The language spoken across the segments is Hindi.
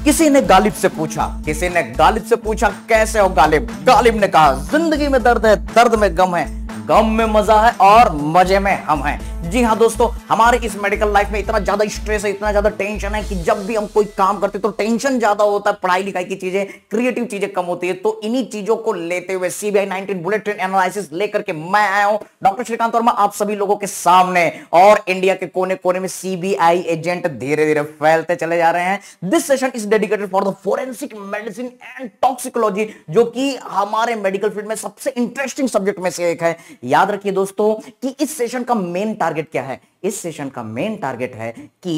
किसी ने गालिब से पूछा कैसे हो गालिब। गालिब ने कहा जिंदगी में दर्द है, दर्द में गम है, गम में मजा है और मजे में हम हैं। जी हाँ दोस्तों, हमारे इस मेडिकल लाइफ में इतना ज्यादा स्ट्रेस है, इतना ज्यादा टेंशन है कि जब भी हम कोई काम करते तो टेंशन ज्यादा होता है, पढ़ाई लिखाई की चीजें, क्रिएटिव चीजें कम होती है। तो इन्हीं चीजों को लेते हुए सीबीआई 19 बुलेट ट्रेन एनालिसिस लेकर के मैं आया हूं डॉक्टर श्रीकांत वर्मा आप सभी लोगों के सामने। और इंडिया के कोने कोने में सीबीआई एजेंट धीरे धीरे फैलते चले जा रहे हैं। This session is dedicated for the forensic medicine and toxicology, जो कि हमारे मेडिकल फील्ड में सबसे इंटरेस्टिंग सब्जेक्ट में से एक है। याद रखिए दोस्तों कि इस सेशन का मेन टारगेट क्या है। इस सेशन का मेन टारगेट है कि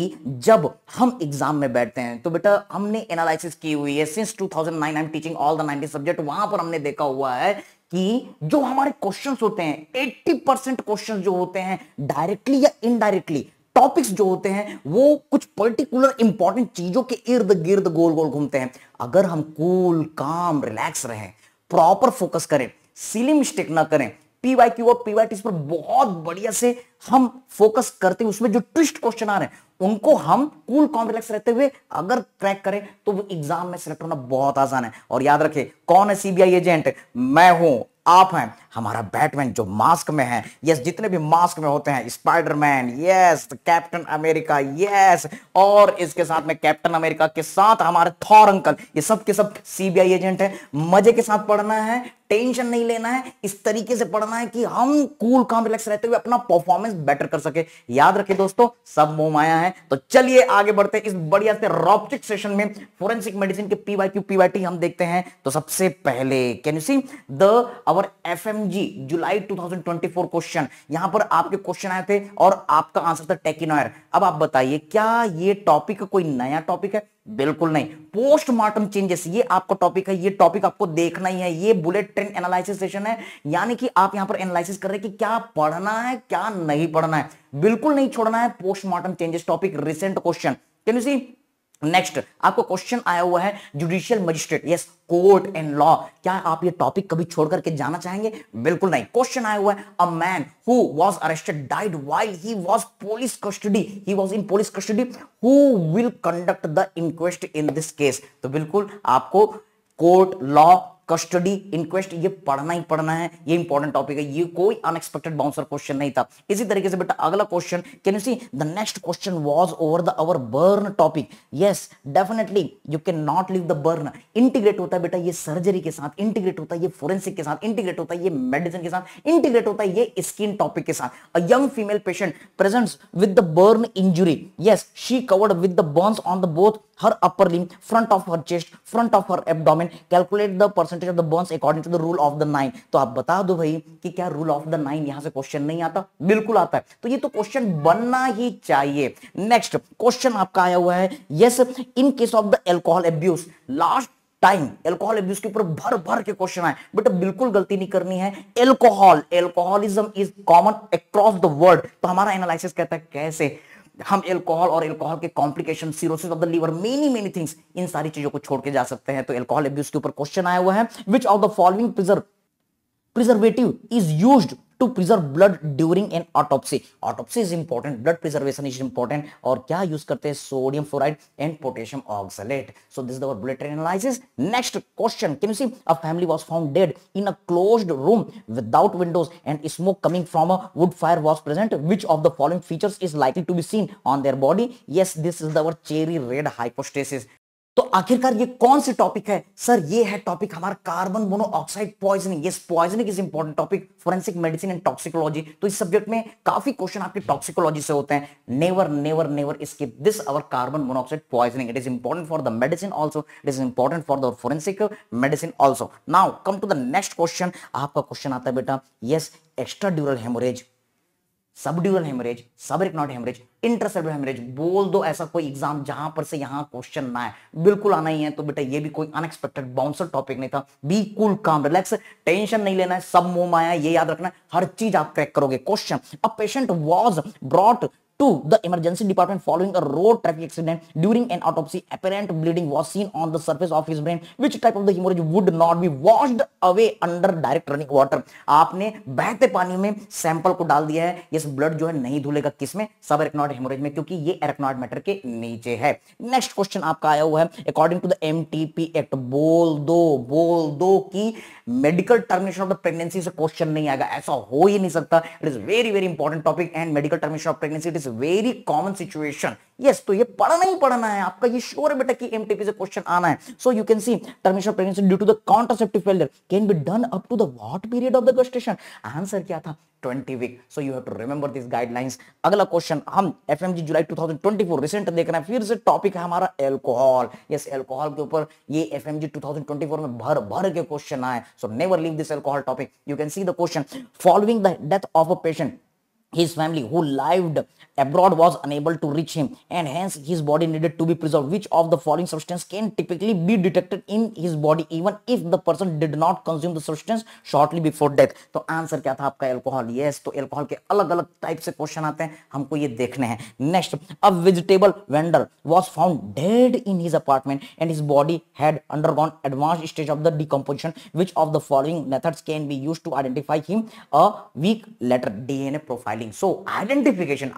जब हम एग्जाम में बैठते हैं तो बेटा हमने एनालिसिस की हुई है since 2009 I am teaching all the 90 subject. वहां पर हमने देखा हुआ है कि जो हमारे क्वेश्चंस होते हैं 80% क्वेश्चंस जो होते हैं डायरेक्टली या इनडायरेक्टली टॉपिक्स जो होते हैं वो कुछ पर्टिकुलर इंपॉर्टेंट चीजों के इर्द गिर्द गोल गोल घूमते हैं। अगर हम कूल काम रिलैक्स रहें, प्रॉपर फोकस करें, सिली मिस्टेक ना करें, पीवाईक्यू और पीवाईटीज पर बहुत बढ़िया से हम फोकस करते हैं, उसमें जो ट्विस्ट क्वेश्चन आ रहे हैं उनको हम कूल कॉम रिलैक्स रहते हुए अगर क्रैक करें तो वो एग्जाम में सिलेक्ट होना बहुत आसान है। और याद रखें कौन है सीबीआई एजेंट? मैं हूं, आप हैं, हमारा बैटमैन जो मास्क में है। यस, जितने भी मास्क में होते हैं, Spiderman, yes, captain America, yes, और इसके साथ में कैप्टन अमेरिका के साथ हमारे थॉर अंकल, ये सब के सब सीबीआई एजेंट है। मजे के साथ पढ़ना है, टेंशन नहीं लेना है, इस तरीके से पढ़ना है कि हम कूल काम रिलैक्स रहते हुए अपना परफॉर्मेंस बेटर कर सके। याद रखिए दोस्तों, सब मोह माया है। तो चलिए आगे बढ़ते हैं इस बढ़िया से रॉपचिक सेशन में। फोरेंसिक मेडिसिन के पीवाईक्यू पीवाईटी हम देखते हैं। तो सबसे पहले can you see the our FMG जुलाई 2024 क्वेश्चन। यहां पर आपके क्वेश्चन आए थे और आपका आंसर था टेकिनॉयर। अब आप बताइए क्या ये टॉपिक कोई नया टॉपिक है? बिल्कुल नहीं। पोस्टमार्टम चेंजेस ये आपका टॉपिक है, ये टॉपिक आपको देखना ही है। ये बुलेट ट्रेन एनालिसिस सेशन है, यानी कि आप यहां पर एनालिसिस कर रहे हैं कि क्या पढ़ना है क्या नहीं पढ़ना है। बिल्कुल नहीं छोड़ना है postmortem changes topic, recent question. Can you see next आपको क्वेश्चन आया हुआ है judicial magistrate, yes, court and law. क्या आप ये टॉपिक कभी छोड़ करके जाना चाहेंगे? बिल्कुल नहीं। क्वेश्चन आया हुआ है a man who was arrested died while he was police custody, he was in police custody, who will conduct the inquest in this case. तो बिल्कुल आपको कोर्ट, लॉ, कस्टडी, इंक्वेस्ट ये पढ़ना ही पढ़ना है। ये इंपॉर्टेंट टॉपिक है, ये कोई अनएक्सपेक्टेड बाउंसर क्वेश्चन नहीं था। इसी तरीके से बेटा अगला question, can you see the next question was over the our burn topic. Yes, definitely you can not leave the burn. Integrate होता है बेटा ये सर्जरी के साथ, इंटीग्रेट होता है ये फोरेंसिक के साथ, इंटीग्रेट होता है ये मेडिसिन के साथ, इंटीग्रेट होता है ये स्किन टॉपिक के साथ। A young female patient presents with the burn injury, yes, she covered with the Burns on the both her upper limb, front of her chest, front of her abdomen, calculate the percentage of the burns according to the rule of the 9। तो आप बता दो भाई कि क्या रूल ऑफ द 9 यहां से क्वेश्चन नहीं आता? बिल्कुल आता है। तो ये तो क्वेश्चन बनना ही चाहिए। नेक्स्ट क्वेश्चन आपका आया हुआ है, yes, in case of the alcohol abuse. Last time alcohol abuse के ऊपर भर भर के क्वेश्चन आए, बट बिल्कुल गलती नहीं करनी है। Alcohol, alcoholism is common across the world. तो हमारा एनालिसिस कहता है कैसे हम एल्कोहल और एल्कोहल के complication, cirrhosis of the liver, many things, इन सारी चीजों को छोड़ के जा सकते हैं। तो एल्कोहल एब्यूज के ऊपर क्वेश्चन आया हुआ है, विच of the following preservative is used to preserve blood during an autopsy। autopsy is important, blood preservation is important। और क्या यूज करते हैं? Sodium fluoride and potassium oxalate. so this is our bullet train analysis। next question, can you see a family was found dead in a closed room without windows and smoke coming from a wood fire was present, which of the following features is likely to be seen on their body? yes, this is our cherry red hypostasis। तो आखिरकार ये कौन सी टॉपिक है सर? ये है टॉपिक हमारा carbon monoxide poisoning. Yes, poisoning is important topic, forensic medicine and toxicology. तो इस सब्जेक्ट में काफी क्वेश्चन आपके टॉक्सिकोलॉजी से होते हैं। Never never never skip this our carbon monoxide poisoning. It is important for the medicine also, it is important for the forensic medicine also. Now come to the next question. आपका क्वेश्चन आता है बेटा, yes, extra dural haemorrhage, subdural haemorrhage, subarachnoid haemorrhage, intracellular haemorrhage. बोल दो ऐसा कोई एग्जाम जहां पर से यहां क्वेश्चन ना है। बिल्कुल आना ही है। तो बेटा ये भी कोई अनएक्सपेक्टेड बाउंसर टॉपिक नहीं था। बी कूल काम रिलैक्स, टेंशन नहीं लेना है, सब मोह माया, ये याद रखना है, हर चीज आप क्रैक करोगे। Question, a patient was brought to the emergency department following a road traffic accident. During an autopsy, apparent bleeding was seen on the surface of his brain. Which type of the hemorrhage would not be washed away under direct running water? आपने बहते पानी में सैंपल को डाल दिया है, ये ब्लड जो है नहीं धुलेगा किसमें? सब एरेक्नॉइड हेमोरेज में, क्योंकि ये एरेक्नॉइड मैटर के नीचे है। नेक्स्ट क्वेश्चन आपका आया हुआ है, according to the MTP act, बोल दो कि medical termination of the pregnancy से क्वेश्चन नहीं आएगा, ऐसा हो ही नहीं सकता। It is very very important topic and medical termination of pregnancy it is very common situation. Yes, तो ये पढ़ना ही पढ़ना है आपका, ये श्योर है बेटा कि एमटीपी से क्वेश्चन आना है। So you can see termination of pregnancy due to the contraceptive failure can be done up to the what period of the gestation? Answer क्या था? 20 week. So you have to remember this guidelines. अगला क्वेश्चन हम एफएमजी जुलाई 2024 रिसेंट देख रहे हैं, फिर से टॉपिक है हमारा एल्कोहल। यस, एल्कोहल के ऊपर ये एफएमजी 2024 में भर के क्वेश्चन आए। सो never leave this alcohol topic. You can see the question, following the death of a patient, his family who lived abroad was unable to reach him and hence his body needed to be preserved. Which of the following substance can typically be detected in his body even if the person did not consume the substance shortly before death? तो आंसर क्या था आपका? एल्कोहल। यस, तो एल्कोहल के अलग अलग टाइप से क्वेश्चन आते हैं, हमको ये देखने हैं। Next, a vegetable vendor was found dead in his apartment and his body had undergone advanced stage of the decomposition. Which of the following methods can be used to identify him a week later? DNA profiling. So identification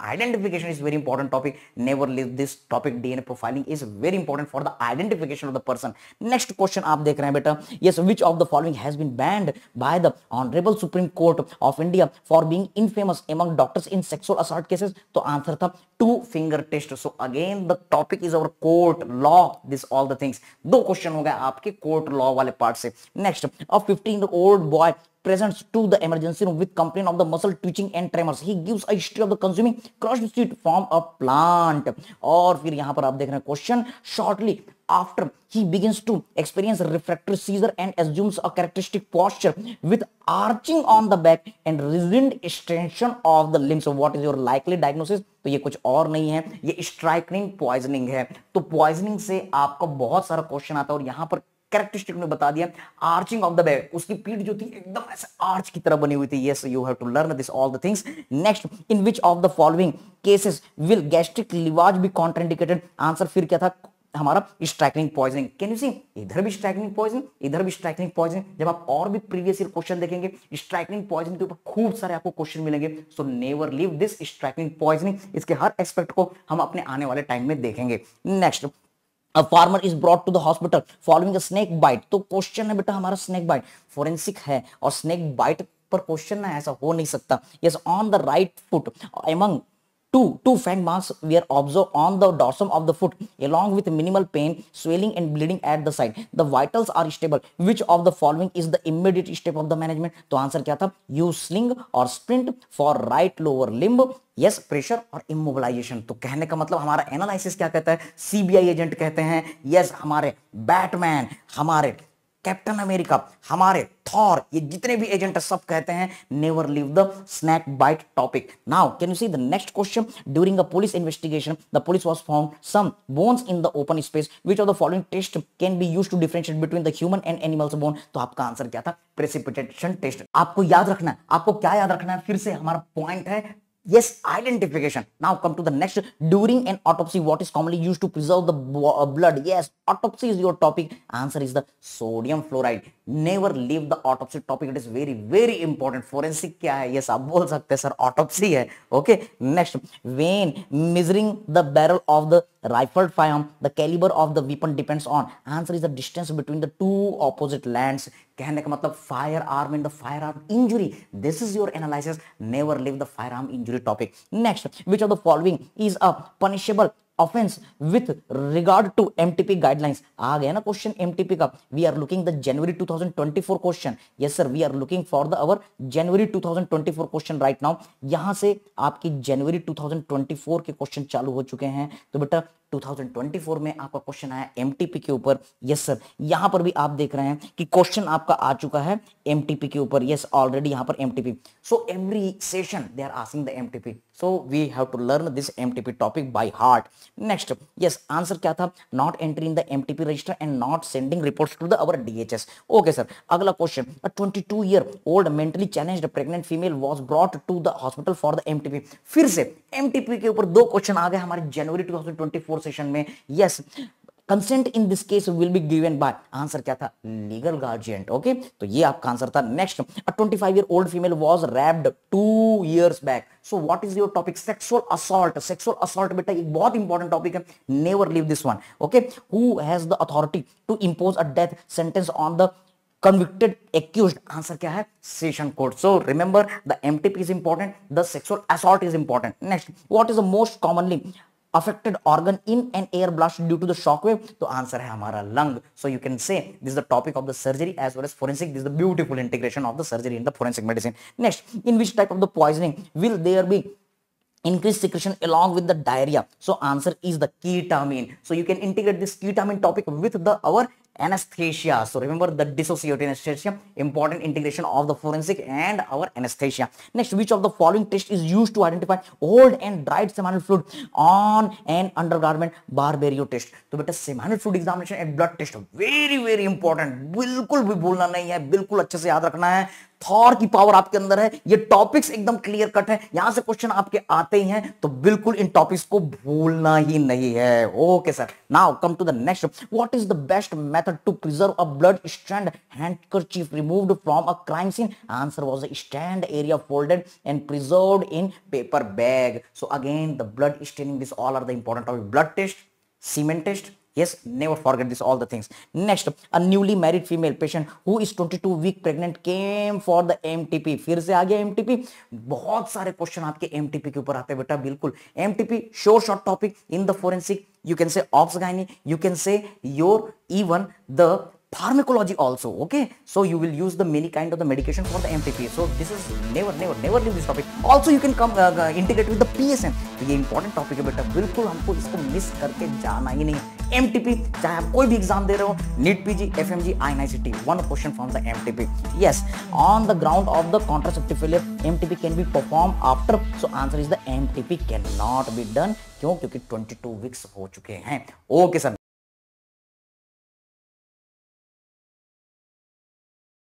is very important topic. Never leave this topic. DNA profiling is very important for the identification of the person. Next question आप देख रहे हैं बेटा, yes, which of the following has been banned by the Honorable Supreme Court of India for being infamous among doctors in sexual assault cases? तो आंसर था 2 finger test. So again the topic is our court law, this all the things. दो क्वेश्चन हो गए आपके कोर्ट लॉ वाले पार्ट से। Next, a 15-year-old boy presents to the emergency room with complaint of the muscle twitching and tremors. He gives a history of the consuming crushed seed from a plant. और फिर यहां पर आप देख रहे हैं question, shortly after he begins to experience refractory seizure and assumes a characteristic posture with arching on the back and rigid extension of the limbs. So what is your likely diagnosis? तो ये कुछ और नहीं है, ये स्ट्राइकनिन पॉइजनिंग है। तो पॉइजनिंग से आपका बहुत सारा क्वेश्चन आता है और यहां पर कैरेक्टरिस्टिक में बता दिया, आर्चिंग ऑफ द बैक, उसकी पीठ जो थी एकदम ऐसे आर्च की तरह बनी हुई थी। Yes, you have to learn this all the things. Next, in which of the following cases will gastric lavage be contraindicated? Answer फिर क्या था हमारा? Strychnine poisoning. Can you see, इधर भी स्ट्राइकनिंग पॉइजनिंग, इधर भी स्ट्राइकनिंग पॉइजनिंग। जब आप और भी प्रीवियस ईयर क्वेश्चन देखेंगे स्ट्राइकनिंग पॉइजनिंग के ऊपर खूब सारे आपको क्वेश्चन मिलेंगे। So never leave this strychnine poisoning. इसके हर एस्पेक्ट को हम अपने आने वाले टाइम में देखेंगे। Next, A farmer is brought to the hospital following a snake bite. तो क्वेश्चन है बेटा हमारा स्नेक बाइट, फोरेंसिक है और स्नेक बाइट पर क्वेश्चन ना ऐसा हो नहीं सकता। Yes, on the right foot among two fang marks were observed on the dorsum of the foot along with minimal pain, swelling and bleeding at the side. The vitals are stable. Which of the following is the immediate step of the management? तो आंसर क्या था? Use sling or sprint for right lower limb. Yes, pressure और इमोबिलाइजेशन। तो कहने का मतलब हमारा एनालिसिस क्या कहता है? सीबीआई एजेंट कहते हैं, यस, हमारे बैटमैन, हमारे कैप्टन अमेरिका, हमारे थॉर, ये जितने भी एजेंट है सब कहते हैं never leave the snake bite topic. Now can you see the next question, during a police investigation the police was found some bones in the open space. Which of the following test can be used to differentiate between the human and animals bone? तो आपका आंसर क्या था? Precipitation test. आपको याद रखना है, आपको क्या याद रखना है? फिर से हमारा पॉइंट है yes, identification. Now come to the next, during an autopsy what is commonly used to preserve the blood? Yes, autopsy is your topic. Answer is the sodium fluoride. Never leave the autopsy topic, it is very very important. Forensic क्या है? yes, आप बोल सकते हैं सर autopsy है। okay, next, when measuring the barrel of the rifled firearm the caliber of the weapon depends on? Answer is the distance between the two opposite lands. कहने का मतलब firearm and the firearm injury. This is your analysis. Never leave the firearm injury topic. Next, which of the following is a punishable offence with regard to MTP guidelines? आ गया ना क्वेश्चन एमटीपी का। We are looking the January 2024 question. Yes sir, we are looking for the our January 2024 question right now. यहां से आपकी जनवरी 2024 के क्वेश्चन चालू हो चुके हैं। तो बेटा 2024 में आपका क्वेश्चन आया एमटीपी के ऊपर। यस सर, यहां पर भी आप देख रहे हैं कि क्वेश्चन आपका आ चुका है एमटीपी के ऊपर। यस, ऑलरेडी यहां पर MTP. So every session they are asking the MTP, so we have to learn this MTP topic by heart. Next, yes, answer क्या था? Not entry in the MTP register and not sending reports to the our DHS. Okay sir, अगला question, a 22-year-old mentally challenged pregnant female was brought to the hospital for the MTP. फिर से एमटीपी के ऊपर दो क्वेश्चन आ गए हमारे जनवरी 2024 सेशन में। Yes, consent in this case will be given by, answer क्या था? Legal guardian. ओके, तो ये आपका आंसर था। Next, a 25-year-old female was raped 2 years back. So what is your topic? Sexual assault. Sexual assault बेटा एक बहुत इंपॉर्टेंट टॉपिक है, never leave this one. Okay, who has the authority to impose a death sentence on the convicted accused? Answer क्या है? Session court. So remember the MTP is important, the sexual assault is important. Next, what is the most commonly affected organ in an air blast due to the shock wave? तो आंसर है हमारा lung. So you can say this is the topic of the surgery as well as forensic. This is the beautiful integration of the surgery in the forensic medicine. Next, in which type of the poisoning will there be increased secretion along with the diarrhea? So answer is the ketamine. So you can integrate this ketamine topic with the our anesthesia. So remember the dissociative anesthesia, important integration of the forensic and our anesthesia. Next, which of the following test is used to identify old and dried seminal fluid on an undergarment? Barberio test. तो बेटा seminal fluid examination and blood test very important, बिल्कुल भी भूलना नहीं है, बिल्कुल अच्छे से याद रखना है। थॉर की पावर आपके अंदर है, ये टॉपिक्स एकदम क्लियर कट है, यहां से क्वेश्चन आपके आते ही हैं, तो बिल्कुल इन टॉपिक्स को भूलना ही नहीं है। Okay sir, now come to the next, what is the best method to preserve a blood stand handkerchief removed from a crime scene? Answer was the stand area folded and preserved in paper bag. So again the blood staining, this all are the important topic. Blood test, semen test, yes, never forget this all the things. Next, a newly married female patient who is 22 week pregnant came for the MTP. फिर से आ गया MTP। बहुत सारे क्वेश्चन आपके MTP के ऊपर आते हैं बेटा, बिल्कुल MTP short topic in the forensic, you can say obs gynae, you can say your even the pharmacology also. Okay, so you will use the many kind of the medication for the MTP. So this is never leave this topic. Also you can come integrate with the PSM. तो ये important topic है बेटा, बिल्कुल हमको इसको मिस करके जाना ही नहीं है। MTP चाहे आप कोई भी एग्जाम दे रहे हो, NEET PG, FMG, INICT, one question from the MTP. Yes, on the ground of the contraceptive failure, MTP can be performed after. So answer is the MTP cannot be done. क्यों? क्योंकि 22 weeks हो चुके हैं। Okay sir.